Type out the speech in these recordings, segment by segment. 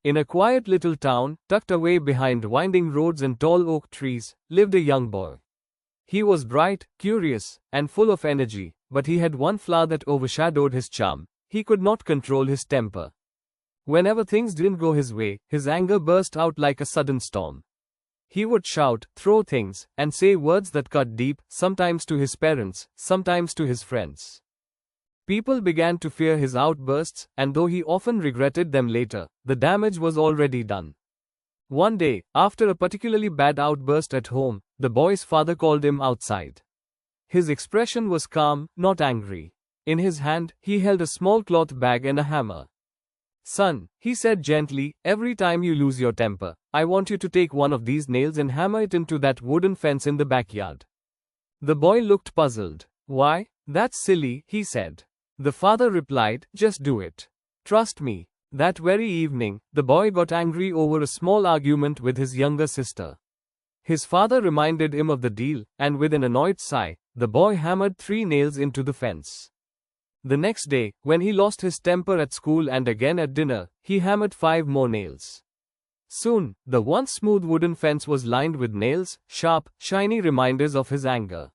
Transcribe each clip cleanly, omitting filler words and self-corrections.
In a quiet little town, tucked away behind winding roads and tall oak trees, lived a young boy. He was bright, curious, and full of energy, but he had one flaw that overshadowed his charm. He could not control his temper. Whenever things didn't go his way, his anger burst out like a sudden storm. He would shout, throw things, and say words that cut deep, sometimes to his parents, sometimes to his friends. People began to fear his outbursts, and though he often regretted them later, the damage was already done. One day, after a particularly bad outburst at home, the boy's father called him outside. His expression was calm, not angry. In his hand, he held a small cloth bag and a hammer. "Son," he said gently, "every time you lose your temper, I want you to take one of these nails and hammer it into that wooden fence in the backyard." The boy looked puzzled. "Why? That's silly," he said. The father replied, "Just do it. Trust me." That very evening, the boy got angry over a small argument with his younger sister. His father reminded him of the deal, and with an annoyed sigh, the boy hammered 3 nails into the fence. The next day, when he lost his temper at school and again at dinner, he hammered 5 more nails. Soon, the once smooth wooden fence was lined with nails, sharp, shiny reminders of his anger.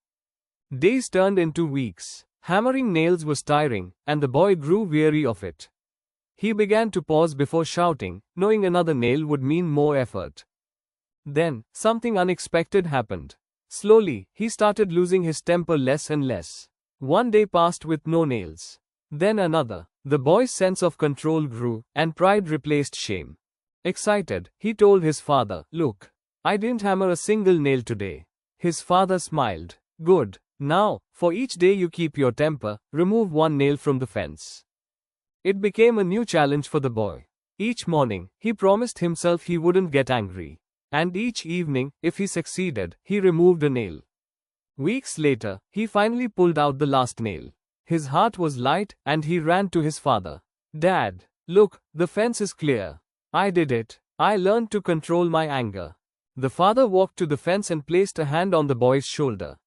Days turned into weeks. Hammering nails was tiring, and the boy grew weary of it. He began to pause before shouting, knowing another nail would mean more effort. Then, something unexpected happened. Slowly, he started losing his temper less and less. One day passed with no nails. Then another. The boy's sense of control grew, and pride replaced shame. Excited, he told his father, "Look, I didn't hammer a single nail today." His father smiled. "Good. Now, for each day you keep your temper, remove 1 nail from the fence." It became a new challenge for the boy. Each morning, he promised himself he wouldn't get angry. And each evening, if he succeeded, he removed a nail. Weeks later, he finally pulled out the last nail. His heart was light, and he ran to his father. "Dad, look, the fence is clear. I did it. I learned to control my anger." The father walked to the fence and placed a hand on the boy's shoulder.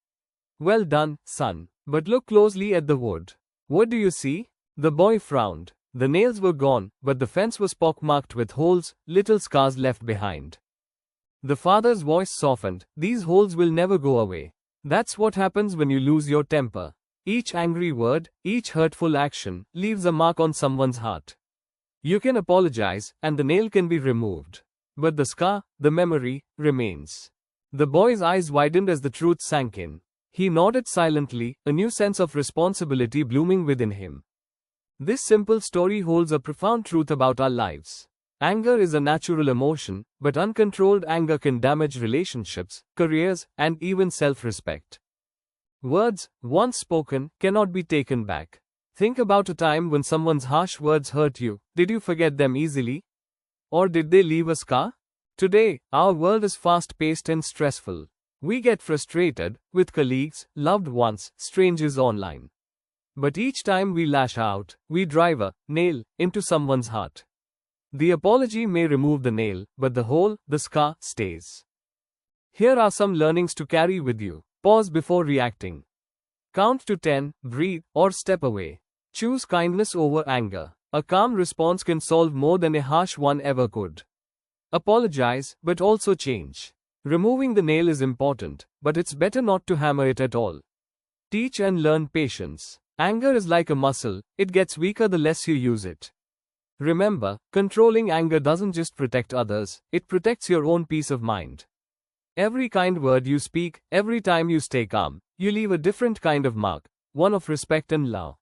"Well done, son. But look closely at the wood. What do you see?" The boy frowned. The nails were gone, but the fence was pockmarked with holes, little scars left behind. The father's voice softened. "These holes will never go away. That's what happens when you lose your temper. Each angry word, each hurtful action, leaves a mark on someone's heart. You can apologize, and the nail can be removed. But the scar, the memory, remains." The boy's eyes widened as the truth sank in. He nodded silently, a new sense of responsibility blooming within him. This simple story holds a profound truth about our lives. Anger is a natural emotion, but uncontrolled anger can damage relationships, careers, and even self-respect. Words, once spoken, cannot be taken back. Think about a time when someone's harsh words hurt you. Did you forget them easily? Or did they leave a scar? Today, our world is fast-paced and stressful. We get frustrated with colleagues, loved ones, strangers online. But each time we lash out, we drive a nail into someone's heart. The apology may remove the nail, but the hole, the scar, stays. Here are some learnings to carry with you. Pause before reacting. Count to 10, breathe, or step away. Choose kindness over anger. A calm response can solve more than a harsh one ever could. Apologize, but also change. Removing the nail is important, but it's better not to hammer it at all. Teach and learn patience. Anger is like a muscle, it gets weaker the less you use it. Remember, controlling anger doesn't just protect others, it protects your own peace of mind. Every kind word you speak, every time you stay calm, you leave a different kind of mark, one of respect and love.